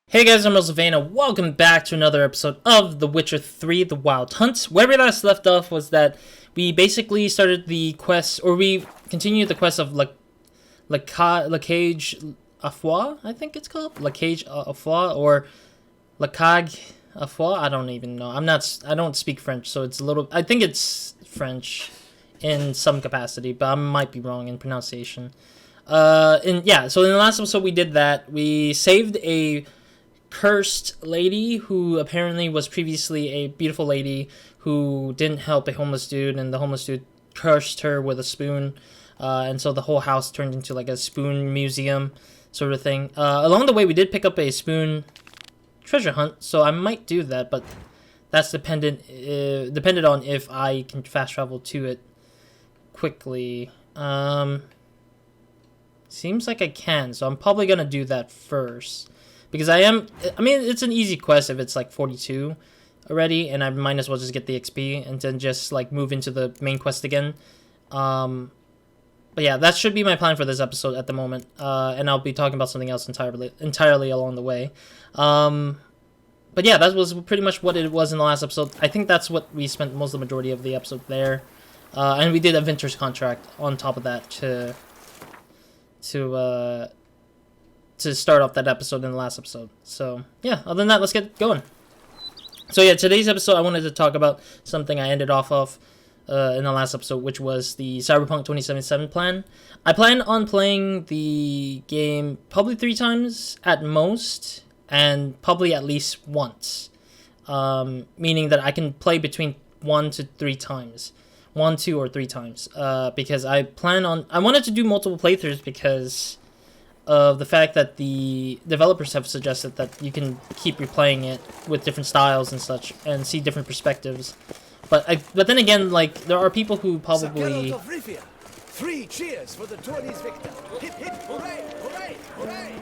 Hey guys, I'm Sylvana. Welcome back to another episode of The Witcher 3, The Wild Hunt. Where we last left off was that we basically started the quest, or we continued the quest of La Cage à Foie, I think it's called? La Cage à Foie, or La Cage à Foie? I don't even know. I don't speak French, so it's a little, I think it's French in some capacity, but I might be wrong in pronunciation. So in the last episode we did that. We saved a cursed lady who apparently was previously a beautiful lady who didn't help a homeless dude, and the homeless dude cursed her with a spoon, and so the whole house turned into like a spoon museum sort of thing. Along the way we did pick up a spoon treasure hunt, so I might do that, but that's dependent on if I can fast travel to it quickly. Seems like I can, so I'm probably gonna do that first. Because it's an easy quest if it's like 42 already, and I might as well just get the XP and then just like move into the main quest again. But yeah, that should be my plan for this episode at the moment, and I'll be talking about something else entirely along the way. But yeah, that was pretty much what it was in the last episode. I think that's what we spent most of the majority of the episode there, and we did a Venter's contract on top of that to start off that episode in the last episode. So yeah, other than that, let's get going. So yeah, today's episode I wanted to talk about something I ended off of in the last episode, which was the Cyberpunk 2077 plan. I plan on playing the game probably 3 times at most, and probably at least once. Meaning that I can play between 1 to 3 times. 1, 2, or 3 times. Because I wanted to do multiple playthroughs because of the fact that the developers have suggested that you can keep replaying it with different styles and such and see different perspectives. But then again, like, there are people who probably... 3 cheers for the tourney's victor. Hip hip hooray, hooray, hooray.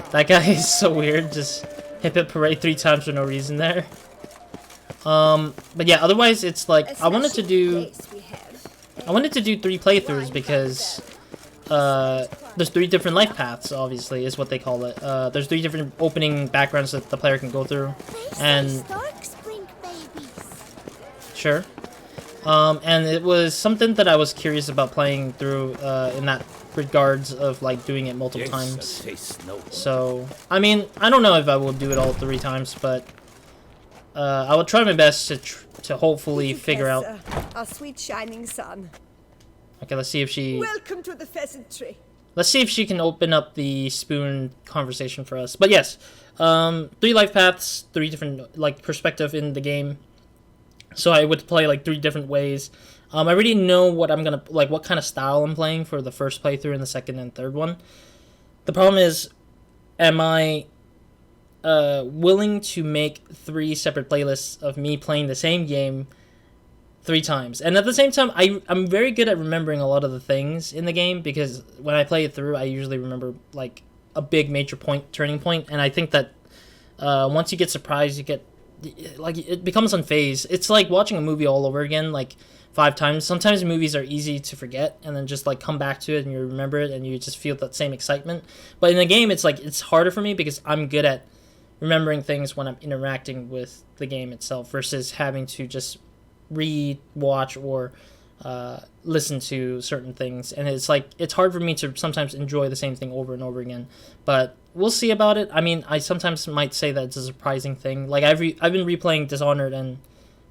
That guy is so weird, just hip hip hooray 3 times for no reason there. But yeah, otherwise it's like I wanted to do 3 playthroughs because there's 3 different life paths, obviously, is what they call it. There's 3 different opening backgrounds that the player can go through. And sure. And it was something that I was curious about playing through in that regards of like doing it multiple times. So, I mean, I don't know if I will do it all 3 times, but I will try my best to hopefully figure out. Our sweet shining sun. Okay, let's see if she... Welcome to the pheasantry. Let's see if she can open up the spoon conversation for us. But yes, 3 life paths, 3 different like perspective in the game. So I would play like 3 different ways. I already know what I'm gonna like, what kind of style I'm playing for the first playthrough and the second and third one. The problem is, am I willing to make 3 separate playlists of me playing the same game 3 times? And at the same time, I'm very good at remembering a lot of the things in the game, because when I play it through, I usually remember like a big major turning point, and I think that once you get surprised, you get like, it becomes unfazed. It's like watching a movie all over again like 5 times. Sometimes movies are easy to forget and then just like come back to it and you remember it and you just feel that same excitement. But in the game, it's like it's harder for me because I'm good at remembering things when I'm interacting with the game itself versus having to just read, watch, or listen to certain things. And it's like it's hard for me to sometimes enjoy the same thing over and over again. But we'll see about it. I mean, I sometimes might say that it's a surprising thing. Like I've been replaying Dishonored and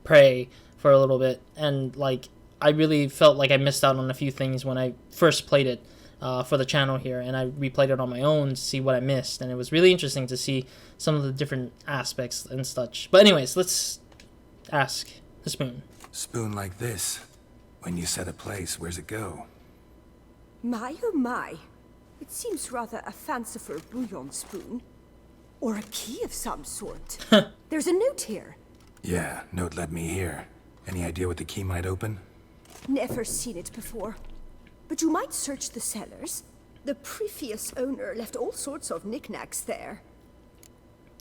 Prey for a little bit, and like I really felt like I missed out on a few things when I first played it for the channel here, and I replayed it on my own to see what I missed, and it was really interesting to see some of the different aspects and such. But anyways, let's ask the spoon. Spoon like this. When you set a place, where's it go? My oh my. It seems rather a fanciful bouillon spoon. Or a key of some sort. There's a note here. Yeah, note led me here. Any idea what the key might open? Never seen it before. But you might search the cellars. The previous owner left all sorts of knickknacks there.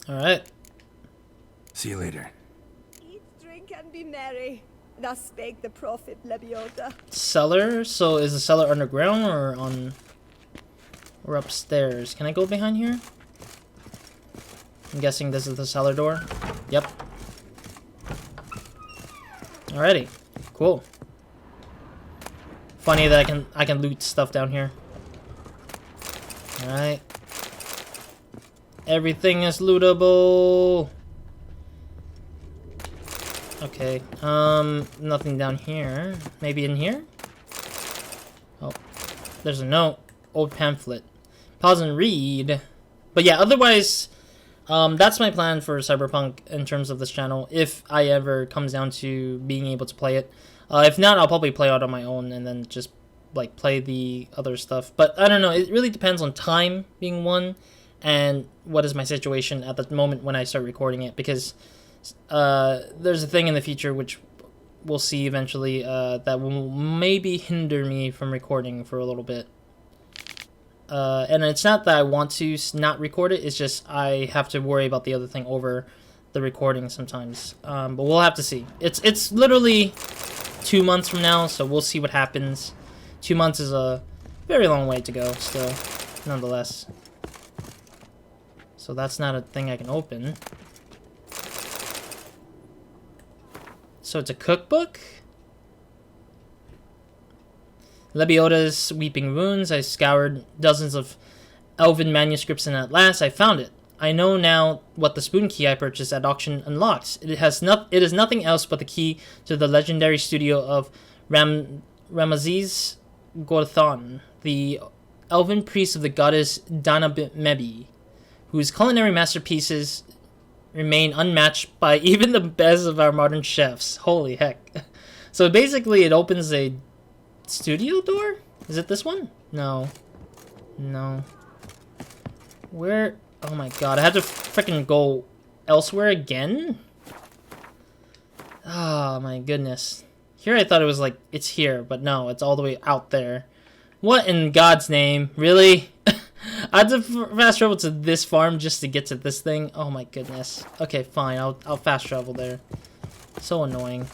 Alright. See you later. Eat, drink, and be merry. Thus spake the prophet Lebiota. Cellar? So is the cellar underground or upstairs? Can I go behind here? I'm guessing this is the cellar door. Yep. Alrighty. Cool. Funny that I can loot stuff down here. Alright. Everything is lootable. Okay. Nothing down here. Maybe in here? Oh. There's a note. Old pamphlet. Pause and read. But yeah, otherwise, that's my plan for Cyberpunk in terms of this channel, if I ever comes down to being able to play it. If not, I'll probably play out on my own and then just like play the other stuff. But I don't know, it really depends on time being one and what is my situation at the moment when I start recording it, because there's a thing in the future which we'll see eventually that will maybe hinder me from recording for a little bit. And it's not that I want to not record it, it's just I have to worry about the other thing over the recording sometimes. But we'll have to see. It's literally 2 months from now, so we'll see what happens. 2 months is a very long way to go still, nonetheless. So that's not a thing I can open. So it's a cookbook? Lebioda's Weeping Wounds. I scoured dozens of elven manuscripts and at last I found it. I know now what the spoon key I purchased at auction unlocks. It is nothing else but the key to the legendary studio of Ramazes Gorthon, the elven priest of the goddess Danamebi, whose culinary masterpieces remain unmatched by even the best of our modern chefs. Holy heck. So basically it opens a studio door? Is it this one? No. No. Where? Oh my god, I had to freaking go elsewhere again? Oh my goodness. Here I thought it was like, it's here, but no, it's all the way out there. What in God's name? Really? I had to fast travel to this farm just to get to this thing? Oh my goodness. Okay, fine, I'll fast travel there. So annoying.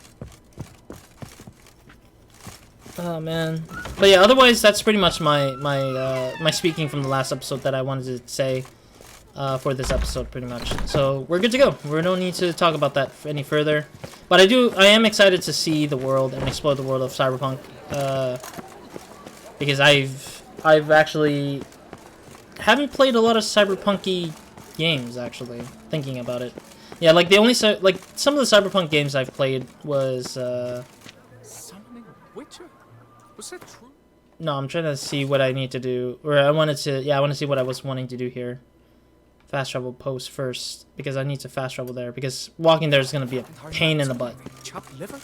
Oh man. But yeah, otherwise that's pretty much my speaking from the last episode that I wanted to say for this episode pretty much. So we're good to go. We don't need to talk about that any further. But I am excited to see the world and explore the world of Cyberpunk. Because I've actually haven't played a lot of Cyberpunk-y games actually, thinking about it. Yeah, like the only like some of the Cyberpunk games I've played was Summoning a Witcher? Was that true? No, I'm trying to see what I need to do, or I want to see what I was wanting to do here. Fast travel post first, because I need to fast travel there, because walking there is going to be a pain in the butt. Chopped liver?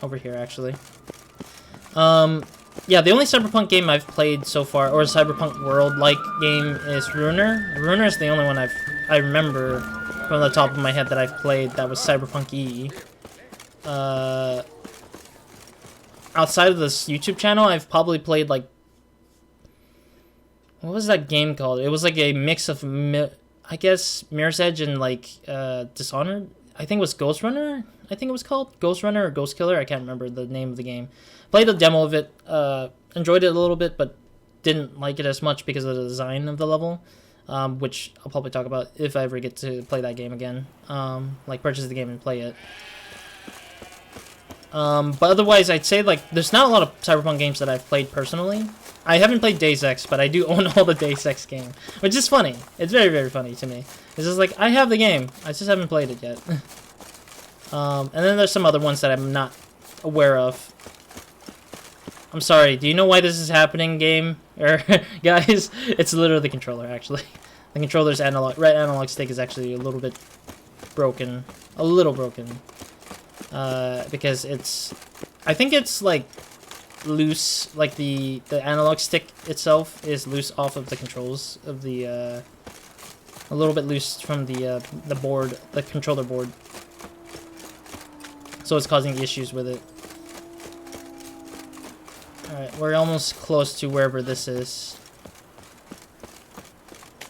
Over here, actually. Yeah, the only Cyberpunk game I've played so far, or Cyberpunk world-like game, is Ruiner. Ruiner is the only one I remember from the top of my head that I've played that was Cyberpunk-y. Outside of this YouTube channel, I've probably played, like, what was that game called? It was like a mix of, I guess, Mirror's Edge and, like, Dishonored? I think it was Ghost Runner, I think it was called? Ghost Runner or Ghost Killer? I can't remember the name of the game. Played a demo of it, enjoyed it a little bit, but didn't like it as much because of the design of the level, which I'll probably talk about if I ever get to play that game again. Like, purchase the game and play it. But otherwise, I'd say, like, there's not a lot of Cyberpunk games that I've played personally. I haven't played Deus Ex, but I do own all the Deus Ex game, which is funny. It's very, very funny to me. It's just like, I have the game, I just haven't played it yet. And then there's some other ones that I'm not aware of. I'm sorry, do you know why this is happening, game? Or, guys, it's literally the controller, actually. The controller's right analog stick is actually a little bit broken. A little broken. Because I think it's like loose, like the analog stick itself is loose off of the controls of the a little bit loose from the board, the controller board, so it's causing issues with it. Alright, we're almost close to wherever this is.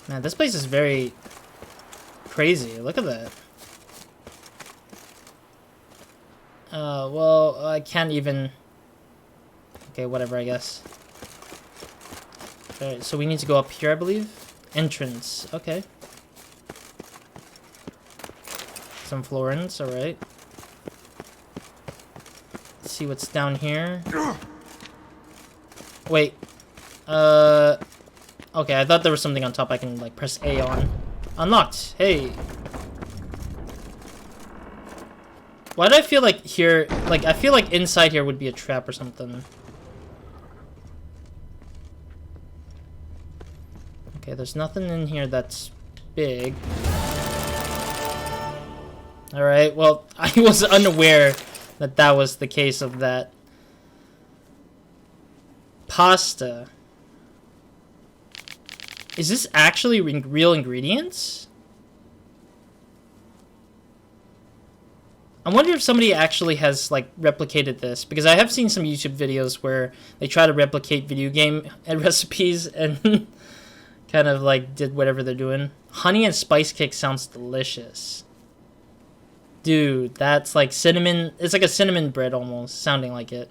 Man, this place is very crazy. Look at that. Well, I can't even... Okay, whatever, I guess. Alright, so we need to go up here, I believe. Entrance, okay. Some florins, alright. Let's see what's down here. Wait. Okay, I thought there was something on top I can, like, press A on. Unlocked! Hey! Why do I feel like here... Like, I feel like inside here would be a trap or something. Okay, there's nothing in here that's big. Alright, well, I was unaware that that was the case of that. Pasta. Is this actually real ingredients? I wonder if somebody actually has, like, replicated this. Because I have seen some YouTube videos where they try to replicate video game recipes and kind of, like, did whatever they're doing. Honey and spice cake sounds delicious. Dude, that's like cinnamon. It's like a cinnamon bread almost, sounding like it.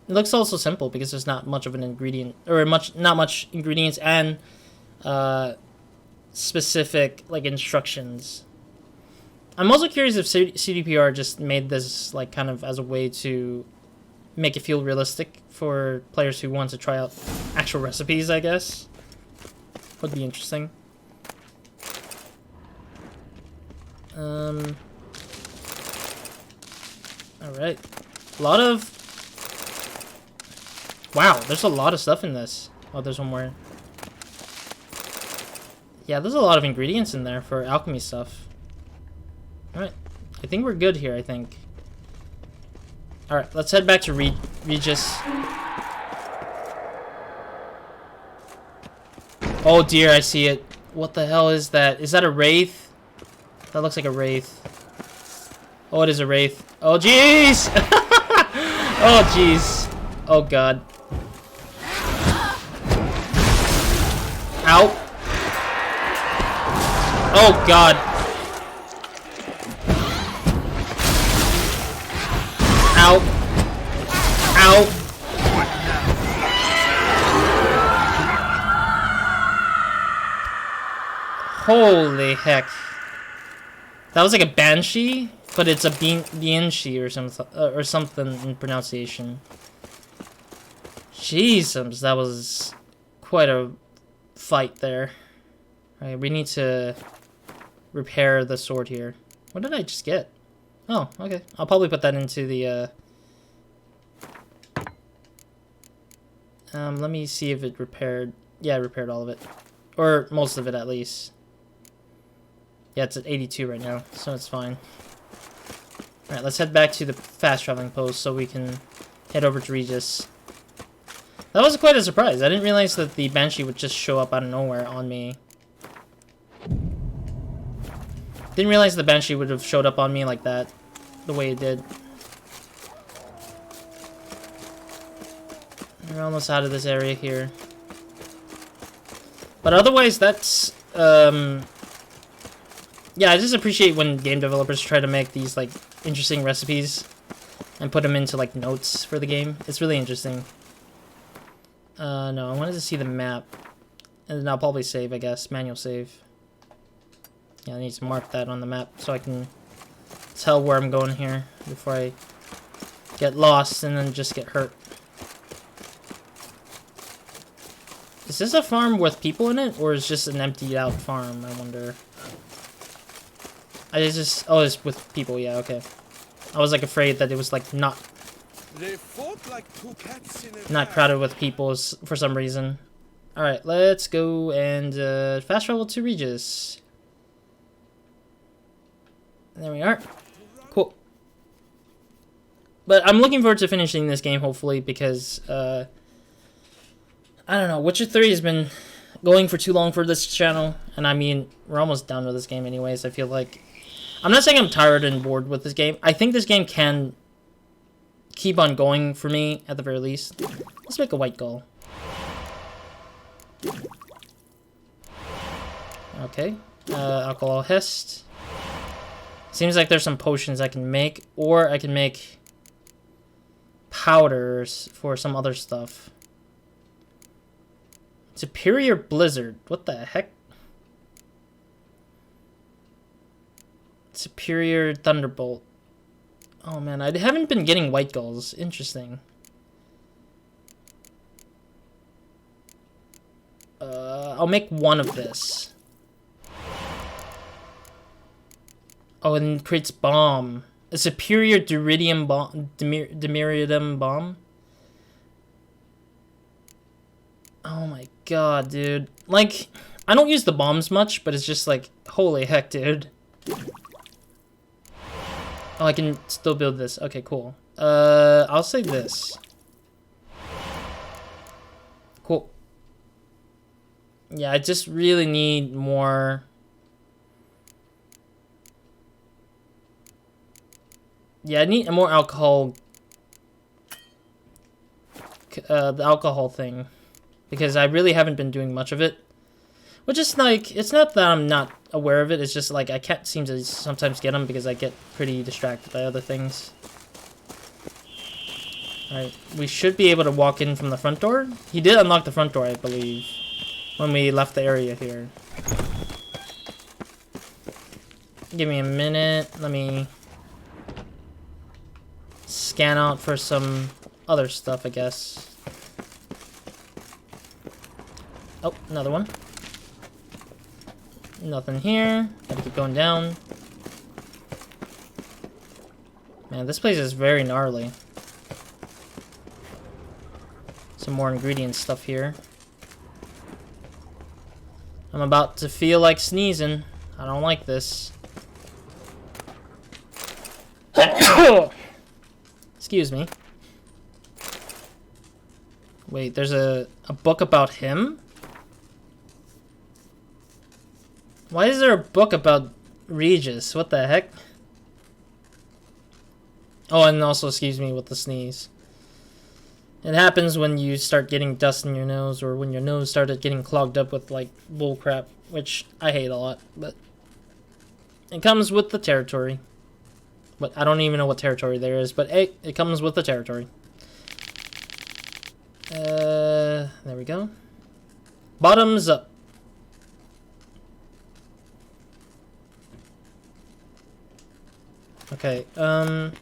It looks also simple because there's not much of an ingredient, or not much ingredients and specific like instructions. I'm also curious if CDPR just made this like kind of as a way to make it feel realistic for players who want to try out actual recipes, I guess. Would be interesting. Alright. A lot of... Wow, there's a lot of stuff in this. Oh, there's one more. Yeah, there's a lot of ingredients in there for alchemy stuff. Alright. I think we're good here, I think. Alright, let's head back to Regis. Oh dear, I see it. What the hell is that? Is that a wraith? That looks like a wraith. Oh, it is a wraith. Oh, jeez! Oh, jeez. Oh, God. Ow. Oh, God. Ow. Ow. Holy heck. That was like a banshee, but it's a bianshi or something in pronunciation. Jesus, that was quite a fight there. Alright, we need to repair the sword here. What did I just get? Oh, okay. I'll probably put that into the let me see if it repaired. Yeah, it repaired all of it. Or most of it at least. Yeah, it's at 82 right now, so it's fine. Alright, let's head back to the fast traveling post so we can head over to Regis. That was quite a surprise. I didn't realize that the Banshee would just show up out of nowhere on me. Didn't realize the Banshee would have showed up on me like that, the way it did. We're almost out of this area here. But otherwise, that's, yeah, I just appreciate when game developers try to make these, like, interesting recipes and put them into, like, notes for the game. It's really interesting. No, I wanted to see the map. And then I'll probably save, I guess. Manual save. Yeah, I need to mark that on the map so I can tell where I'm going here before I get lost and then just get hurt. Is this a farm with people in it, or is it just an emptied out farm, I wonder? Oh, it's with people, yeah, okay. I was, like, afraid that it was, like, not crowded with people for some reason. Alright, let's go and fast travel to Regis. There we are. Cool. But I'm looking forward to finishing this game, hopefully, because, I don't know, Witcher 3 has been going for too long for this channel, and I mean, we're almost done with this game anyways, I feel like. I'm not saying I'm tired and bored with this game. I think this game can keep on going for me, at the very least. Let's make a white gull. Okay. Alcohol hest. Seems like there's some potions I can make, or I can make powders for some other stuff. Superior Blizzard. What the heck? Superior Thunderbolt. Oh man, I haven't been getting white gulls. Interesting. I'll make one of this. Oh, and it creates bomb. A superior duridium bomb, demiridium bomb. Oh my god, dude. Like, I don't use the bombs much, but it's just like, holy heck, dude. Oh, I can still build this. Okay, cool. I'll say this. Cool. Yeah, I just really need more. Yeah, I need more alcohol. The alcohol thing. Because I really haven't been doing much of it. Which is like, it's not that I'm not aware of it, it's just like I can't seem to sometimes get them because I get pretty distracted by other things. Alright, we should be able to walk in from the front door. He did unlock the front door, I believe, when we left the area here. Give me a minute, let me scan out for some other stuff, I guess. Oh, another one. Nothing here. Gotta keep going down. Man, this place is very gnarly. Some more ingredient stuff here. I'm about to feel like sneezing. I don't like this. Excuse me. Wait, there's a book about him? Why is there a book about Regis? What the heck? Oh, and also, excuse me with the sneeze. It happens when you start getting dust in your nose, or when your nose started getting clogged up with, like, bullcrap, which I hate a lot, but it comes with the territory. But I don't even know what territory there is, but hey, it comes with the territory. There we go. Bottoms up. Okay, at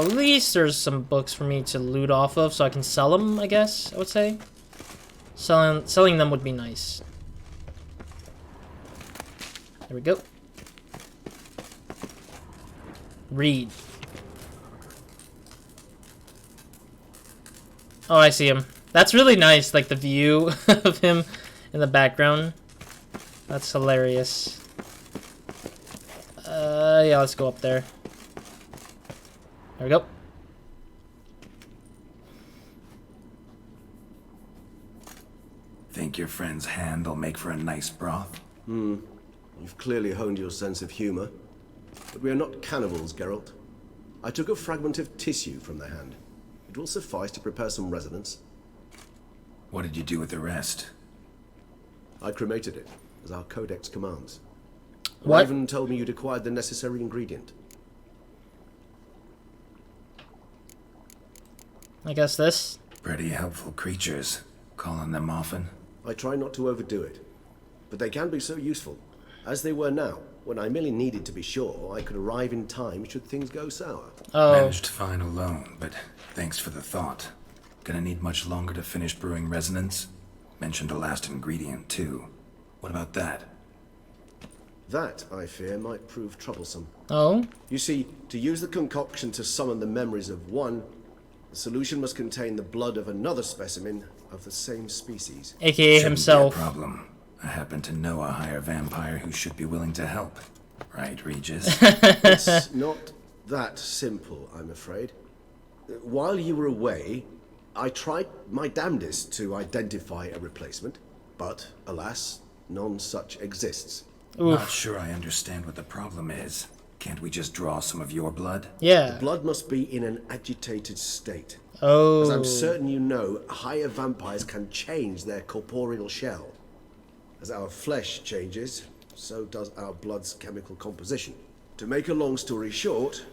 least there's some books for me to loot off of, so I can sell them, I guess, I would say. Selling them would be nice. There we go. Read. Oh, I see him. That's really nice, like the view of him in the background. That's hilarious. Yeah, let's go up there. There we go. Think your friend's hand will make for a nice broth? You've clearly honed your sense of humor. But we are not cannibals, Geralt. I took a fragment of tissue from the hand. It will suffice to prepare some resonance. What did you do with the rest? I cremated it, as our codex commands. What? Raven told me you'd acquired the necessary ingredient. I guess this. Pretty helpful creatures. Calling them often? I try not to overdo it, but they can be so useful, as they were now, when I merely needed to be sure I could arrive in time should things go sour. Oh. Managed fine alone, but thanks for the thought. Gonna need much longer to finish brewing resonance? Mentioned a last ingredient, too. What about that? That, I fear, might prove troublesome. Oh. You see, to use the concoction to summon the memories of one, the solution must contain the blood of another specimen of the same species. AKA Shouldn't himself. Be a problem. I happen to know a higher vampire who should be willing to help. Right, Regis? It's not that simple, I'm afraid. While you were away, I tried my damnedest to identify a replacement, but alas, none such exists. Oof. Not sure I understand what the problem is. Can't we just draw some of your blood? Yeah. Blood must be in an agitated state. Oh. As I'm certain you know, higher vampires can change their corporeal shell. As our flesh changes, so does our blood's chemical composition. To make a long story short,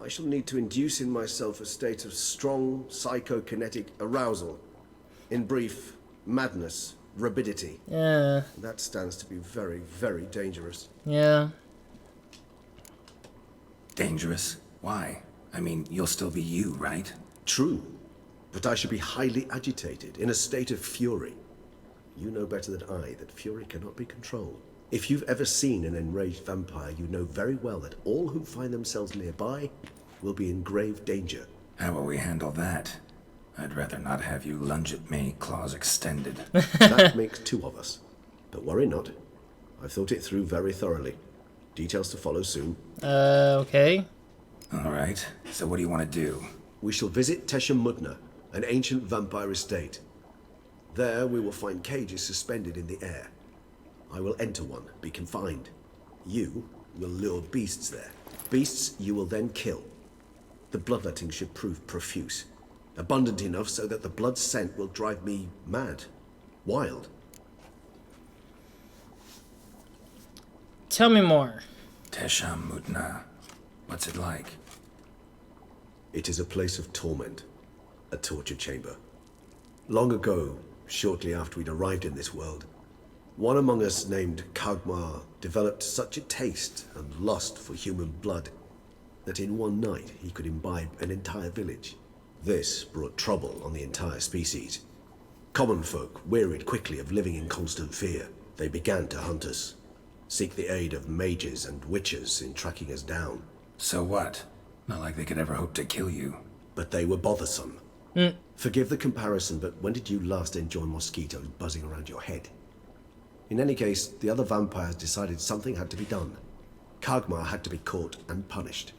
I shall need to induce in myself a state of strong psychokinetic arousal. In brief, madness, rabidity. Yeah. That stands to be very, very dangerous. Yeah. Dangerous? Why? I mean, you'll still be you, right? True, but I should be highly agitated, in a state of fury. You know better than I that fury cannot be controlled. If you've ever seen an enraged vampire, you know very well that all who find themselves nearby will be in grave danger. How will we handle that? I'd rather not have you lunge at me, claws extended. That makes two of us. But worry not. I've thought it through very thoroughly. Details to follow soon. Okay. Alright, so what do you want to do? We shall visit Teshem Mudna, an ancient vampire estate. There we will find cages suspended in the air. I will enter one, be confined. You will lure beasts there. Beasts you will then kill. The bloodletting should prove profuse. Abundant enough so that the blood scent will drive me mad. Wild. Tell me more. Teshem Mudna. What's it like? It is a place of torment. A torture chamber. Long ago, shortly after we'd arrived in this world, one among us named Kagmar developed such a taste and lust for human blood that in one night he could imbibe an entire village. This brought trouble on the entire species. Common folk wearied quickly of living in constant fear. They began to hunt us, seek the aid of mages and witches in tracking us down. So what? Not like they could ever hope to kill you. But they were bothersome. Forgive the comparison, but when did you last enjoy mosquitoes buzzing around your head? In any case, the other vampires decided something had to be done. Kagmar had to be caught and punished.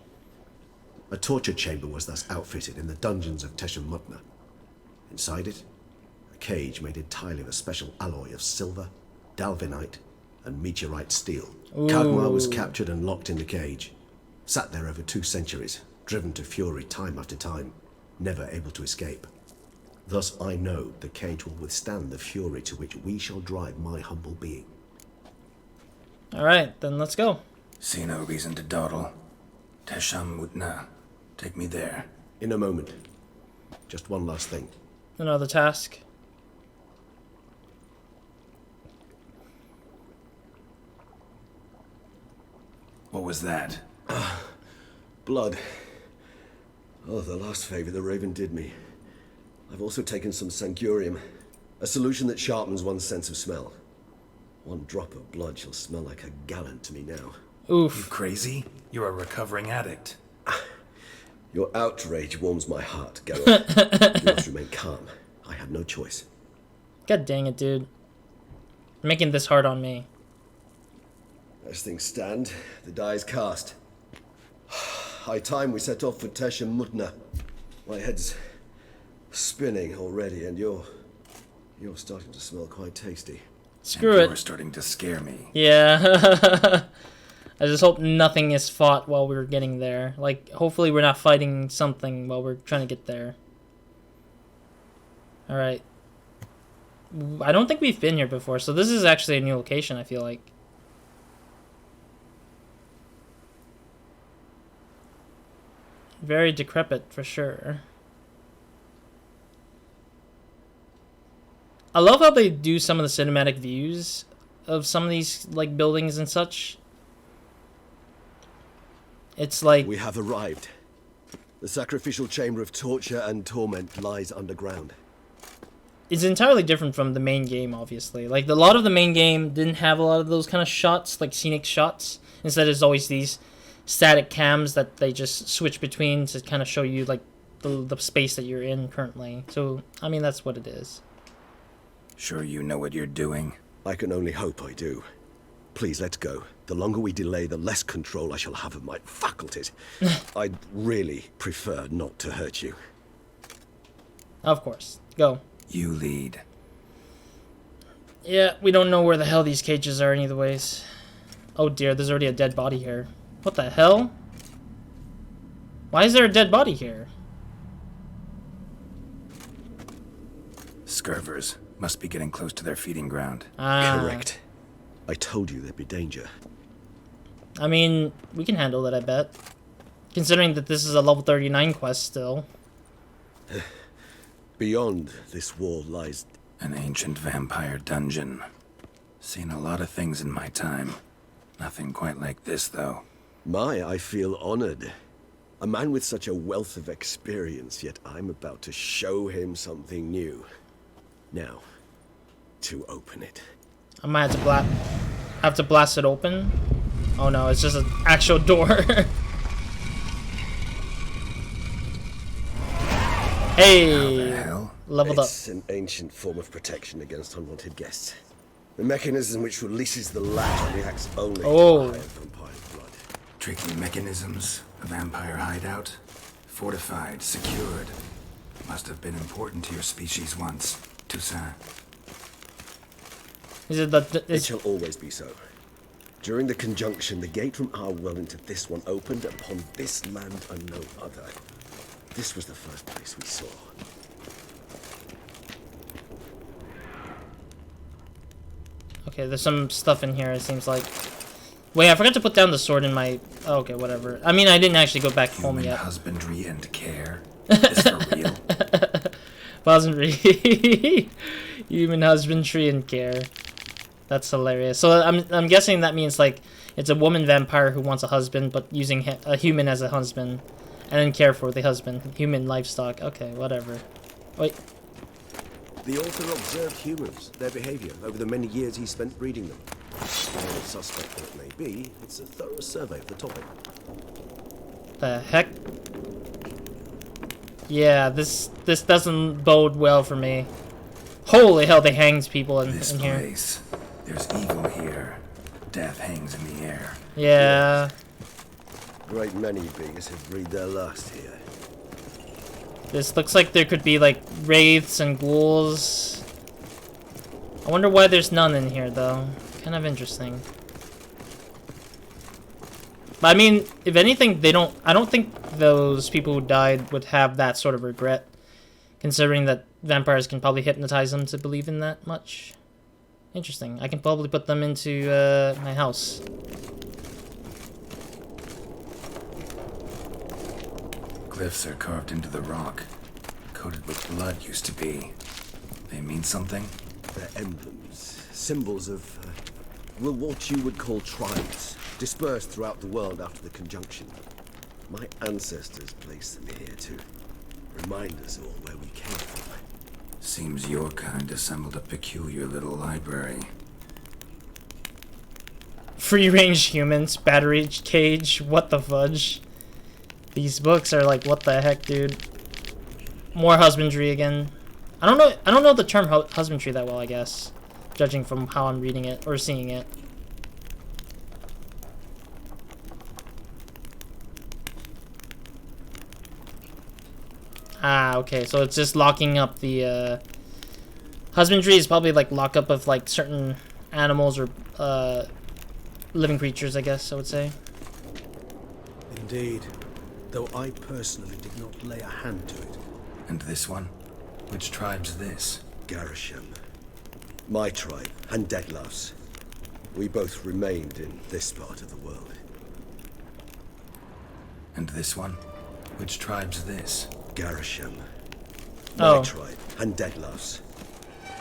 A torture chamber was thus outfitted in the dungeons of Teshem Mudna. Inside it, a cage made entirely of a special alloy of silver, dalvinite, and meteorite steel. Kagmar was captured and locked in the cage. Sat there over 2 centuries, driven to fury time after time, never able to escape. Thus I know the cage will withstand the fury to which we shall drive my humble being. Alright, then let's go. See no reason to dawdle. Teshem Mudna. Take me there. In a moment. Just one last thing. Another task. What was that? Blood. Oh, the last favor the Raven did me. I've also taken some Sancurium, a solution that sharpens one's sense of smell. One drop of blood shall smell like a gallon to me now. Oof. You crazy? You're a recovering addict. Your outrage warms my heart, Geralt. You must remain calm. I had no choice. God dang it, dude. You're making this hard on me. As things stand, the die is cast. High time we set off for Teshem Mudna. My head's spinning already, and you're starting to smell quite tasty. Screw You're it. starting to scare me. Yeah. I just hope nothing is fought while we're getting there. Like, hopefully we're not fighting something while we're trying to get there. Alright. I don't think we've been here before, so this is actually a new location, I feel like. Very decrepit, for sure. I love how they do some of the cinematic views of some of these, like, buildings and such. It's like... We have arrived. The sacrificial chamber of torture and torment lies underground. It's entirely different from the main game, obviously. Like, a lot of the main game didn't have a lot of those kind of shots, like scenic shots. Instead, it's always these static cams that they just switch between to kind of show you, like, the space that you're in currently. So, I mean, that's what it is. Sure you know what you're doing? I can only hope I do. Please, let's go. The longer we delay, the less control I shall have of my faculties. I'd really prefer not to hurt you. Of course. Go. You lead. Yeah, we don't know where the hell these cages are anyways. Oh dear, there's already a dead body here. What the hell? Why is there a dead body here? Scurvers. Must be getting close to their feeding ground. Correct. I told you there'd be danger. I mean, we can handle it, I bet. Considering that this is a level 39 quest still. Beyond this wall lies An ancient vampire dungeon. Seen a lot of things in my time. Nothing quite like this, though. I feel honored. A man with such a wealth of experience, yet I'm about to show him something new. Now, to open it. I might have to blast it open. Oh no, it's just an actual door. Hey, Hell? leveled up. It's an ancient form of protection against unwanted guests. The mechanism which releases the latch reacts only to higher vampire blood. Tricky mechanisms. A vampire hideout. Fortified, secured. Must have been important to your species once, Toussaint. Is it It shall always be so. During the conjunction, the gate from our world into this one opened upon this land and no other. This was the first place we saw. Okay, there's some stuff in here, it seems like. Wait, I forgot to put down the sword in my... Oh, okay, whatever. I mean, I didn't actually go back home Human yet. husbandry and care. Is for real? Husbandry. Human husbandry and care. That's hilarious. So I'm guessing that means, like, it's a woman vampire who wants a husband, but using a human as a husband. And then care for the husband. Human livestock. Okay, whatever. Wait. The author observed humans, their behavior, over the many years he spent breeding them. However suspect that it may be, it's a thorough survey of the topic. The heck? Yeah, this doesn't bode well for me. Holy hell, they hangs people in here. Place. There's evil here. Death hangs in the air. Yeah. Great many beings have breathed their last here. This looks like there could be, like, wraiths and ghouls. I wonder why there's none in here, though. Kind of interesting. But, I mean, if anything, I don't think those people who died would have that sort of regret. Considering that vampires can probably hypnotize them to believe in that much. Interesting. I can probably put them into, my house. Glyphs are carved into the rock. Coated with blood used to be. They mean something? They're emblems, symbols of, well, what you would call tribes, dispersed throughout the world after the conjunction. My ancestors placed them here to remind us all where we came from. Seems your kind assembled a peculiar little library. Free-range humans, battery cage, what the fudge? These books are like, what the heck, dude? More husbandry again. I don't know the term husbandry that well, I guess, judging from how I'm reading it or seeing it. Ah, okay, so it's just locking up the husbandry is probably like lockup of like certain animals or living creatures, I guess I would say. Indeed. Though I personally did not lay a hand to it. And this one? Which tribe's this? Garisham. My tribe, and Detlaff's. We both remained in this part of the world. And this one? Which tribe's this? Garisham. My Oh. tribe, and Detlaff's.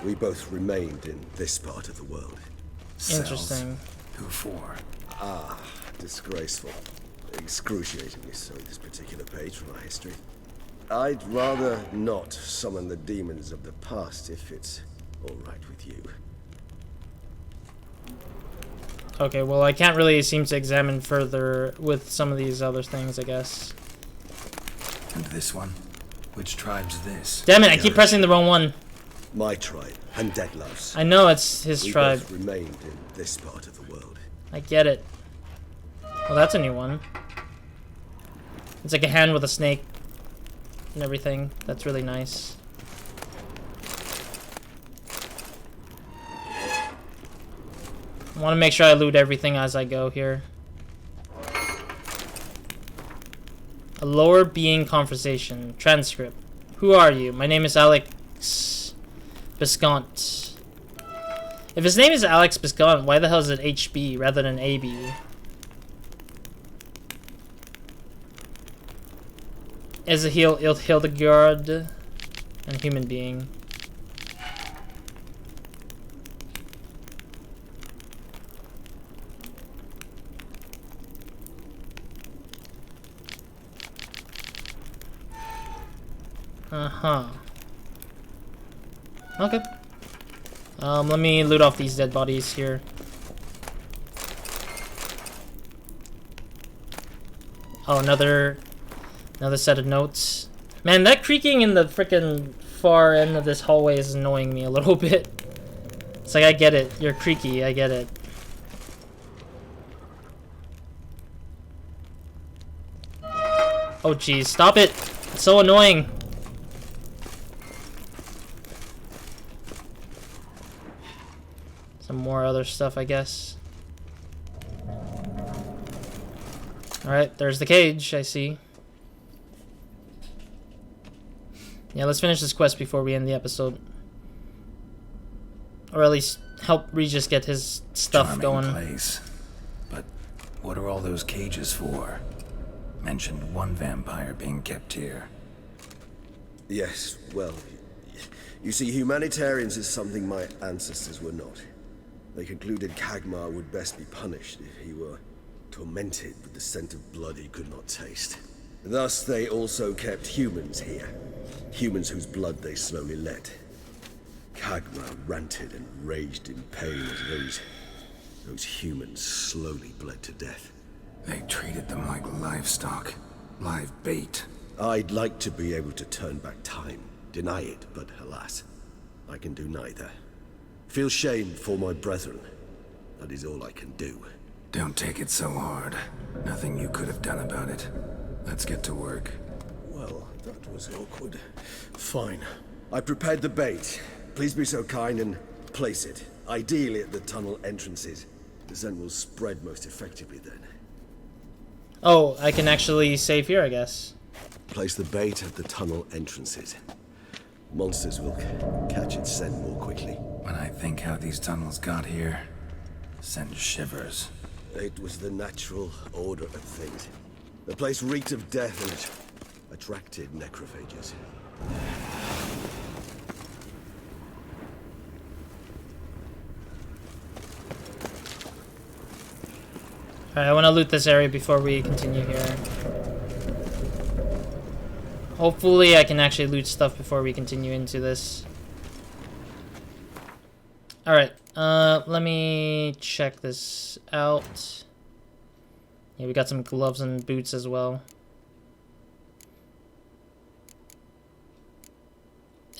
We both remained in this part of the world. Cells. Interesting. Who for? Disgraceful. Excruciatingly so, this particular page from our history. I'd rather not summon the demons of the past if it's all right with you. Okay, well, I can't really seem to examine further with some of these other things, I guess. And this one? Which tribe's this? Damn it, I keep pressing the wrong one. My tribe, and Detlaff's. I know it's his We tribe. both remained in this part of the world. I get it. Well, that's a new one. It's like a hand with a snake and everything. That's really nice. I want to make sure I loot everything as I go here. A lower being conversation. Transcript. Who are you? My name is Alex Biscont. If his name is Alex Biscont, why the hell is it HB rather than AB? As a Hildegard and human being. Uh-huh. Okay. Let me loot off these dead bodies here. Oh, another set of notes. Man, that creaking in the frickin' far end of this hallway is annoying me a little bit. It's like, I get it. You're creaky. I get it. Oh, jeez. Stop it. It's so annoying. Some more other stuff, I guess. Alright, there's the cage, I see. Yeah, let's finish this quest before we end the episode. Or at least help Regis get his stuff Charming going. Place. But what are all those cages for? Mentioned one vampire being kept here. Yes, well, you see, humanitarians is something my ancestors were not. They concluded Kagmar would best be punished if he were tormented with the scent of blood he could not taste. Thus, they also kept humans here. Humans whose blood they slowly let. Kagmar ranted and raged in pain as those humans slowly bled to death. They treated them like livestock. Live bait. I'd like to be able to turn back time, deny it, but alas, I can do neither. Feel shame for my brethren. That is all I can do. Don't take it so hard. Nothing you could have done about it. Let's get to work. Well, that was awkward. Fine. I prepared the bait. Please be so kind and place it. Ideally at the tunnel entrances. The scent will spread most effectively then. Oh, I can actually save here, I guess. Place the bait at the tunnel entrances. Monsters will catch its scent more quickly. When I think how these tunnels got here, send shivers. It was the natural order of things. The place reeked of death and it attracted necrophages. Alright, I want to loot this area before we continue here. Hopefully I can actually loot stuff before we continue into this. Alright, let me check this out. Yeah, we got some gloves and boots as well.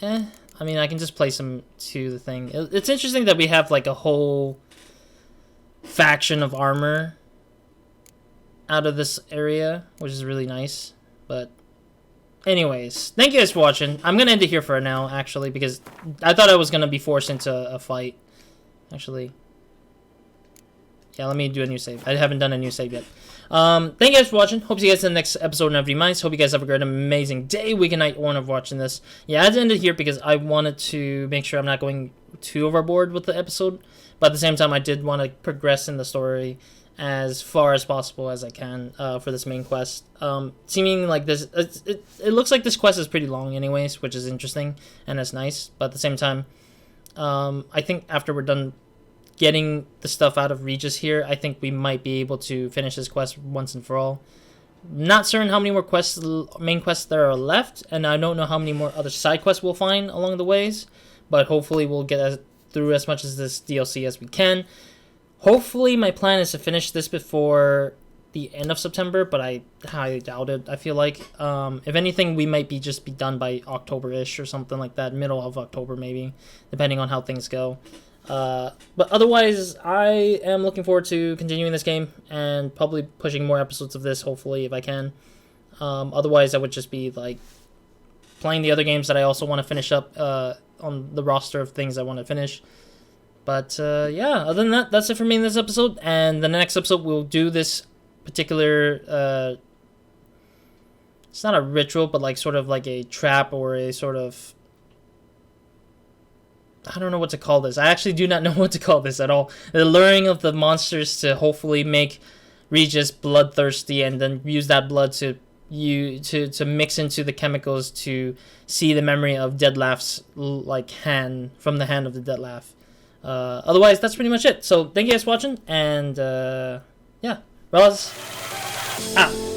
I mean, I can just place them to the thing. It's interesting that we have like a whole faction of armor out of this area, which is really nice. But anyways, thank you guys for watching. I'm gonna end it here for now, actually, because I thought I was gonna be forced into a fight. Actually, yeah, let me do a new save. I haven't done a new save yet. Thank you guys for watching. Hope to see you guys in the next episode of Never Minds. Hope you guys have a great, amazing day, week, and night one of watching this. Yeah, I had to end it here because I wanted to make sure I'm not going too overboard with the episode. But at the same time, I did want to progress in the story as far as possible as I can for this main quest. Seeming like this, it looks like this quest is pretty long anyways, which is interesting and that's nice. But at the same time, I think after we're done getting the stuff out of Regis here, I think we might be able to finish this quest once and for all. Not certain how many more quests, main quests there are left, and I don't know how many more other side quests we'll find along the ways, but hopefully we'll get through as much of this DLC as we can. Hopefully my plan is to finish this before the end of September, but I highly doubt it. I feel like if anything, we might be done by October-ish or something like that, middle of October maybe, depending on how things go. But otherwise, I am looking forward to continuing this game and probably pushing more episodes of this, hopefully, if I can. Otherwise, I would just be like playing the other games that I also want to finish up on the roster of things I want to finish. But yeah, other than that, that's it for me in this episode. And the next episode, we'll do this particular it's not a ritual, but like sort of like a trap or a sort of, I don't know what to call this. I actually do not know what to call this at all. The luring of the monsters to hopefully make Regis bloodthirsty and then use that blood to mix into the chemicals to see the memory of Detlaff's like hand from the hand of the Detlaff. Otherwise, that's pretty much it. So thank you guys for watching, and yeah, Regis out.